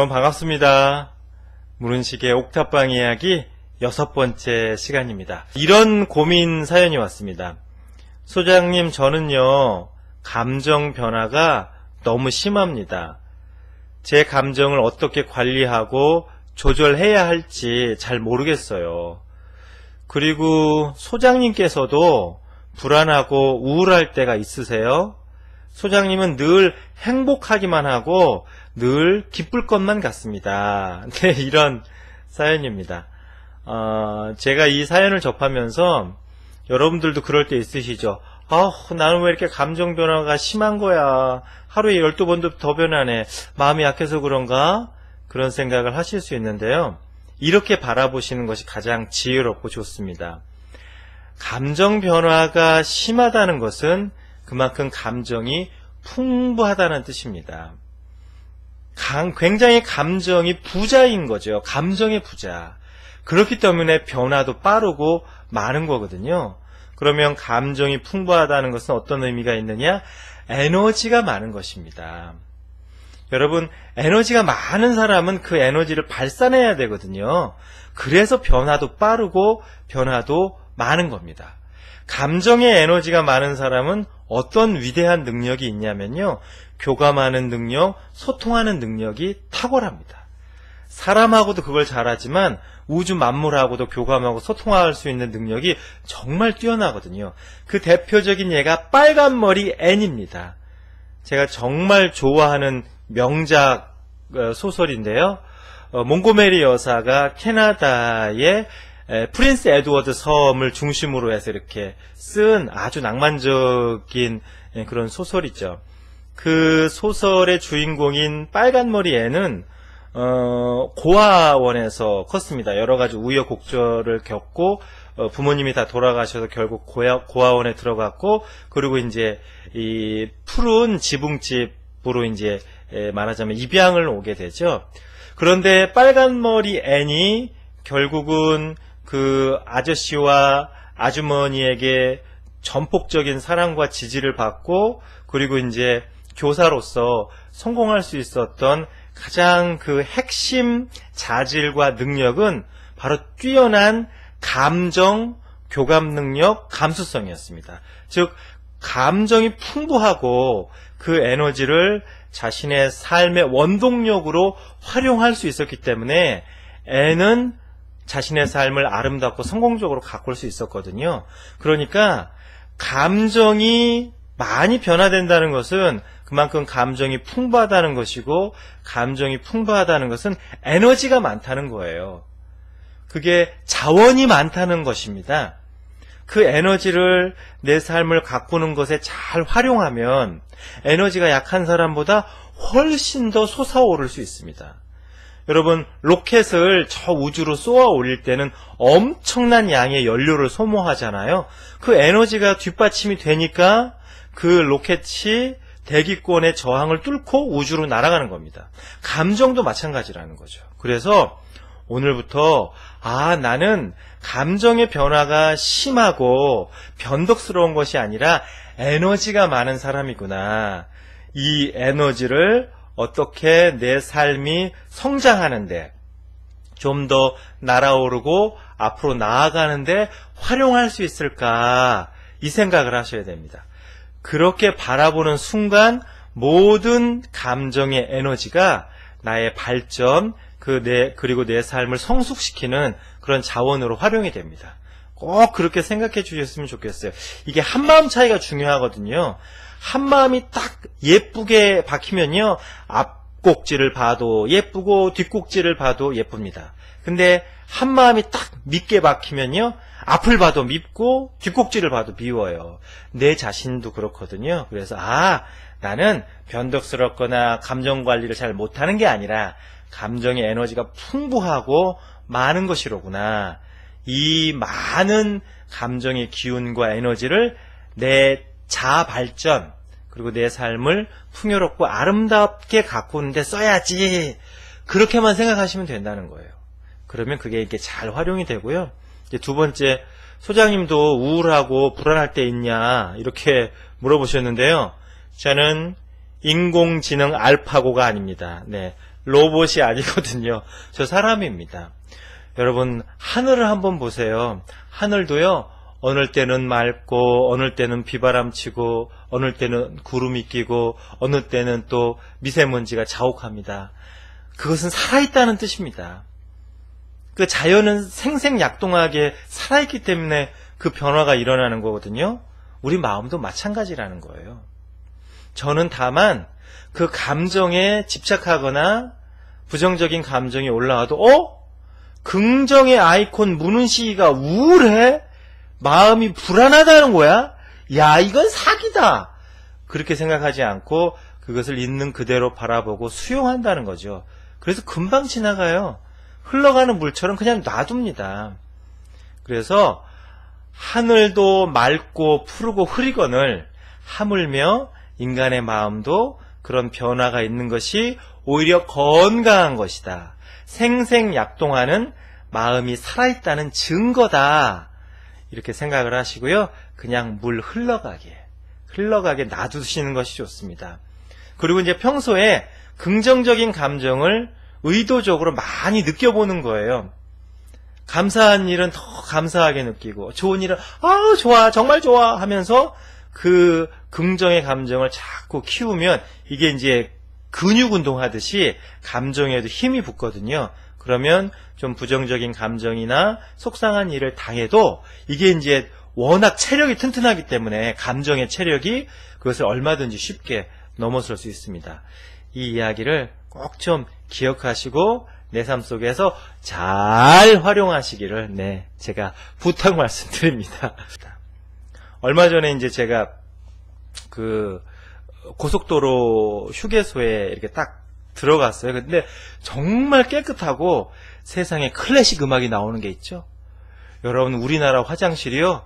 여러분 반갑습니다. 문은식의 옥탑방 이야기 6번째 시간입니다. 이런 고민 사연이 왔습니다. 소장님, 저는요 감정 변화가 너무 심합니다. 제 감정을 어떻게 관리하고 조절해야 할지 잘 모르겠어요. 그리고 소장님께서도 불안하고 우울할 때가 있으세요? 소장님은 늘 행복하기만 하고 늘 기쁠 것만 같습니다. 네, 이런 사연입니다. 제가 이 사연을 접하면서 여러분들도 그럴 때 있으시죠? 나는 왜 이렇게 감정 변화가 심한 거야? 하루에 12번도 더 변하네. 마음이 약해서 그런가? 그런 생각을 하실 수 있는데요. 이렇게 바라보시는 것이 가장 지혜롭고 좋습니다. 감정 변화가 심하다는 것은 그만큼 감정이 풍부하다는 뜻입니다. 굉장히 감정이 부자인 거죠. 감정의 부자. 그렇기 때문에 변화도 빠르고 많은 거거든요. 그러면 감정이 풍부하다는 것은 어떤 의미가 있느냐? 에너지가 많은 것입니다. 여러분, 에너지가 많은 사람은 그 에너지를 발산해야 되거든요. 그래서 변화도 빠르고 변화도 많은 겁니다. 감정의 에너지가 많은 사람은 어떤 위대한 능력이 있냐면요, 교감하는 능력, 소통하는 능력이 탁월합니다. 사람하고도 그걸 잘하지만 우주 만물하고도 교감하고 소통할 수 있는 능력이 정말 뛰어나거든요. 그 대표적인 예가 빨간머리 앤입니다. 제가 정말 좋아하는 명작 소설인데요. 몽고메리 여사가 캐나다의 프린스 에드워드 섬을 중심으로 해서 이렇게 쓴 아주 낭만적인 그런 소설이죠. 그 소설의 주인공인 빨간머리 애는 고아원에서 컸습니다. 여러 가지 우여곡절을 겪고 부모님이 다 돌아가셔서 결국 고아원에 들어갔고, 그리고 이제 이 푸른 지붕집으로 이제 말하자면 입양을 오게 되죠. 그런데 빨간머리 앤이 결국은 그 아저씨와 아주머니에게 전폭적인 사랑과 지지를 받고, 그리고 이제 교사로서 성공할 수 있었던 가장 그 핵심 자질과 능력은 바로 뛰어난 감정, 교감 능력, 감수성이었습니다. 즉, 감정이 풍부하고 그 에너지를 자신의 삶의 원동력으로 활용할 수 있었기 때문에 애는 자신의 삶을 아름답고 성공적으로 가꿀 수 있었거든요. 그러니까 감정이 많이 변화된다는 것은 그만큼 감정이 풍부하다는 것이고, 감정이 풍부하다는 것은 에너지가 많다는 거예요. 그게 자원이 많다는 것입니다. 그 에너지를 내 삶을 가꾸는 것에 잘 활용하면 에너지가 약한 사람보다 훨씬 더 솟아오를 수 있습니다. 여러분, 로켓을 저 우주로 쏘아 올릴 때는 엄청난 양의 연료를 소모하잖아요. 그 에너지가 뒷받침이 되니까 그 로켓이 대기권의 저항을 뚫고 우주로 날아가는 겁니다. 감정도 마찬가지라는 거죠. 그래서 오늘부터 나는 감정의 변화가 심하고 변덕스러운 것이 아니라 에너지가 많은 사람이구나. 이 에너지를 어떻게 내 삶이 성장하는데, 좀 더 날아오르고 앞으로 나아가는데 활용할 수 있을까, 이 생각을 하셔야 됩니다. 그렇게 바라보는 순간 모든 감정의 에너지가 나의 발전, 그리고 내 삶을 성숙시키는 그런 자원으로 활용이 됩니다. 꼭 그렇게 생각해 주셨으면 좋겠어요. 이게 한마음 차이가 중요하거든요. 한마음이 딱 예쁘게 박히면요, 앞꼭지를 봐도 예쁘고 뒷꼭지를 봐도 예쁩니다. 근데 한마음이 딱 밉게 박히면요, 앞을 봐도 밉고 뒷꼭지를 봐도 미워요. 내 자신도 그렇거든요. 그래서 나는 변덕스럽거나 감정 관리를 잘 못하는 게 아니라 감정의 에너지가 풍부하고 많은 것이로구나. 이 많은 감정의 기운과 에너지를 내 자아 발전, 그리고 내 삶을 풍요롭고 아름답게 가꾸는데 써야지. 그렇게만 생각하시면 된다는 거예요. 그러면 그게 이렇게 잘 활용이 되고요. 이제 두 번째, 소장님도 우울하고 불안할 때 있냐, 이렇게 물어보셨는데요. 저는 인공지능 알파고가 아닙니다. 네, 로봇이 아니거든요. 저 사람입니다. 여러분, 하늘을 한번 보세요. 하늘도요, 어느 때는 맑고, 어느 때는 비바람 치고, 어느 때는 구름이 끼고, 어느 때는 또 미세먼지가 자욱합니다. 그것은 살아있다는 뜻입니다. 그 자연은 생생약동하게 살아있기 때문에 그 변화가 일어나는 거거든요. 우리 마음도 마찬가지라는 거예요. 저는 다만 그 감정에 집착하거나 부정적인 감정이 올라와도 긍정의 아이콘 무는 시기가 우울해? 마음이 불안하다는 거야? 야, 이건 사기다! 그렇게 생각하지 않고 그것을 있는 그대로 바라보고 수용한다는 거죠. 그래서 금방 지나가요. 흘러가는 물처럼 그냥 놔둡니다. 그래서 하늘도 맑고 푸르고 흐리거늘 하물며 인간의 마음도 그런 변화가 있는 것이 오히려 건강한 것이다. 생생약동하는 마음이 살아있다는 증거다. 이렇게 생각을 하시고요. 그냥 물 흘러가게 놔두시는 것이 좋습니다. 그리고 이제 평소에 긍정적인 감정을 의도적으로 많이 느껴보는 거예요. 감사한 일은 더 감사하게 느끼고, 좋은 일은 좋아, 정말 좋아 하면서 그 긍정의 감정을 자꾸 키우면 이게 이제 근육 운동하듯이 감정에도 힘이 붙거든요. 그러면 좀 부정적인 감정이나 속상한 일을 당해도 이게 이제 워낙 체력이 튼튼하기 때문에 감정의 체력이 그것을 얼마든지 쉽게 넘어설 수 있습니다. 이 이야기를 꼭 좀 기억하시고 내 삶 속에서 잘 활용하시기를 제가 부탁 말씀드립니다. 얼마 전에 이제 제가 그 고속도로 휴게소에 이렇게 딱 들어갔어요. 근데 정말 깨끗하고 세상에 클래식 음악이 나오는 게 있죠. 여러분, 우리나라 화장실이요,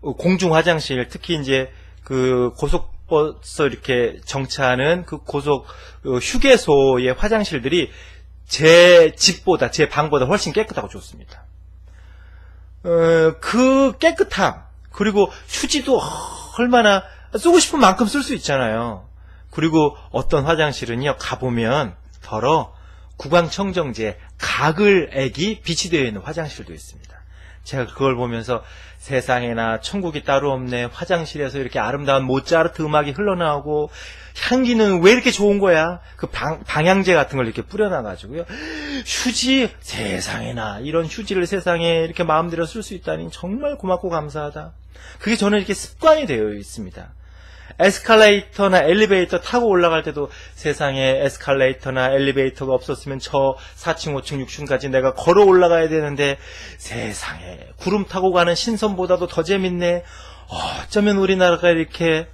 공중 화장실, 특히 이제 그 고속버스 이렇게 정차하는 그 고속 휴게소의 화장실들이 제 집보다, 제 방보다 훨씬 깨끗하고 좋습니다. 그 깨끗함, 그리고 휴지도 얼마나 쓰고 싶은 만큼 쓸 수 있잖아요. 그리고 어떤 화장실은요, 가보면 더러 구강청정제 가글액이 비치되어 있는 화장실도 있습니다. 제가 그걸 보면서 세상에나 천국이 따로 없네. 화장실에서 이렇게 아름다운 모차르트 음악이 흘러나오고 향기는 왜 이렇게 좋은 거야? 그 방향제 같은 걸 이렇게 뿌려놔가지고요. 휴지, 세상에나 이런 휴지를 세상에 이렇게 마음대로 쓸 수 있다니 정말 고맙고 감사하다. 그게 저는 이렇게 습관이 되어 있습니다. 에스컬레이터나 엘리베이터 타고 올라갈 때도 세상에 에스컬레이터나 엘리베이터가 없었으면 저 4층, 5층, 6층까지 내가 걸어 올라가야 되는데 세상에 구름 타고 가는 신선보다도 더 재밌네. 어쩌면 우리나라가 이렇게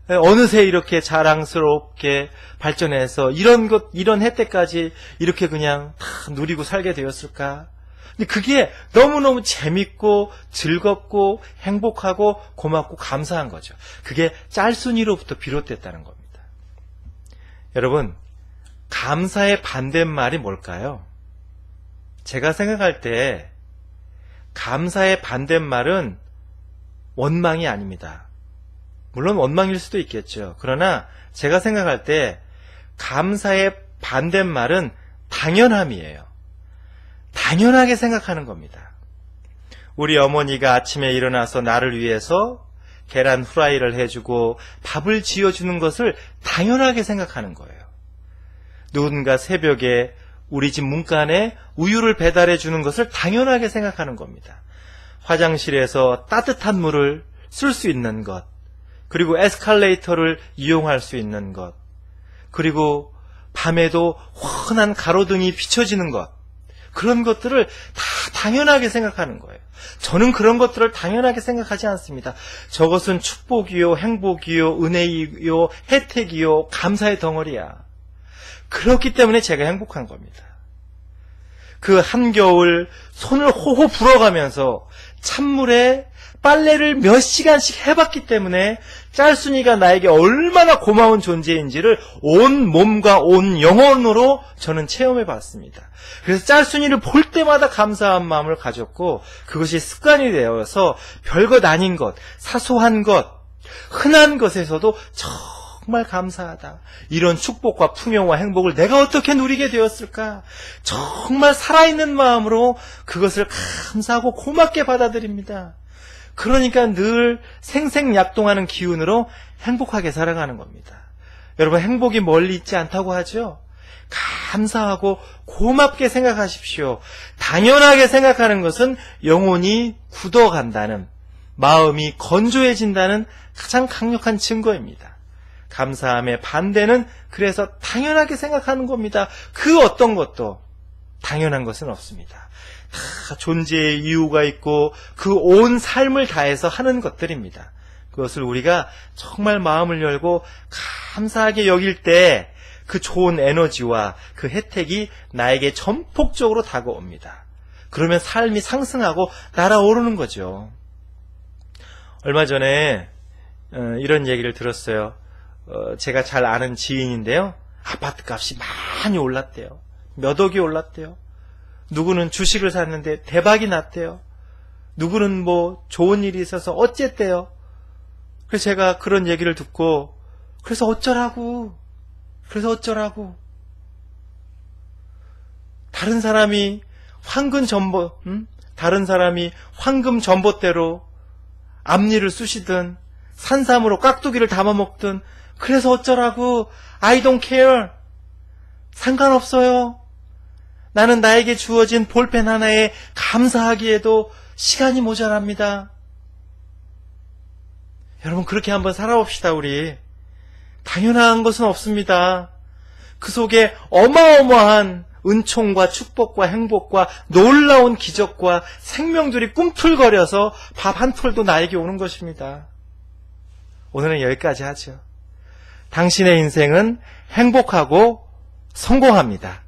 어느새 이렇게 자랑스럽게 발전해서 이런 혜택까지 이렇게 그냥 다 누리고 살게 되었을까? 근데 그게 너무너무 재밌고 즐겁고 행복하고 고맙고 감사한 거죠. 그게 짤순이로부터 비롯됐다는 겁니다. 여러분, 감사의 반대말이 뭘까요? 제가 생각할 때 감사의 반대말은 원망이 아닙니다. 물론 원망일 수도 있겠죠. 그러나 제가 생각할 때 감사의 반대말은 당연함이에요. 당연하게 생각하는 겁니다. 우리 어머니가 아침에 일어나서 나를 위해서 계란 후라이를 해주고 밥을 지어주는 것을 당연하게 생각하는 거예요. 누군가 새벽에 우리 집 문간에 우유를 배달해 주는 것을 당연하게 생각하는 겁니다. 화장실에서 따뜻한 물을 쓸 수 있는 것, 그리고 에스컬레이터를 이용할 수 있는 것, 그리고 밤에도 환한 가로등이 비춰지는 것, 그런 것들을 다 당연하게 생각하는 거예요. 저는 그런 것들을 당연하게 생각하지 않습니다. 저것은 축복이요, 행복이요, 은혜이요, 혜택이요, 감사의 덩어리야. 그렇기 때문에 제가 행복한 겁니다. 그 한겨울 손을 호호 불어가면서 찬물에 빨래를 몇 시간씩 해봤기 때문에 짤순이가 나에게 얼마나 고마운 존재인지를 온 몸과 온 영혼으로 저는 체험해봤습니다. 그래서 짤순이를 볼 때마다 감사한 마음을 가졌고 그것이 습관이 되어서 별것 아닌 것, 사소한 것, 흔한 것에서도 정말 감사하다. 이런 축복과 풍요와 행복을 내가 어떻게 누리게 되었을까? 정말 살아있는 마음으로 그것을 감사하고 고맙게 받아들입니다. 그러니까 늘 생생약동하는 기운으로 행복하게 살아가는 겁니다. 여러분, 행복이 멀리 있지 않다고 하죠? 감사하고 고맙게 생각하십시오. 당연하게 생각하는 것은 영혼이 굳어간다는, 마음이 건조해진다는 가장 강력한 증거입니다. 감사함의 반대는 그래서 당연하게 생각하는 겁니다. 그 어떤 것도 당연한 것은 없습니다. 다 존재의 이유가 있고 그 온 삶을 다해서 하는 것들입니다. 그것을 우리가 정말 마음을 열고 감사하게 여길 때 그 좋은 에너지와 그 혜택이 나에게 전폭적으로 다가옵니다. 그러면 삶이 상승하고 날아오르는 거죠. 얼마 전에 이런 얘기를 들었어요. 제가 잘 아는 지인인데요. 아파트 값이 많이 올랐대요. 몇 억이 올랐대요. 누구는 주식을 샀는데 대박이 났대요. 누구는 뭐 좋은 일이 있어서 어쨌대요. 그래서 제가 그런 얘기를 듣고 그래서 어쩌라고 다른 사람이 황금 전봇대로 앞니를 쑤시든 산삼으로 깍두기를 담아먹든 그래서 어쩌라고. I don't care. 상관없어요. 나는 나에게 주어진 볼펜 하나에 감사하기에도 시간이 모자랍니다. 여러분, 그렇게 한번 살아봅시다. 우리 당연한 것은 없습니다. 그 속에 어마어마한 은총과 축복과 행복과 놀라운 기적과 생명들이 꿈틀거려서 밥 한 톨도 나에게 오는 것입니다. 오늘은 여기까지 하죠. 당신의 인생은 행복하고 성공합니다.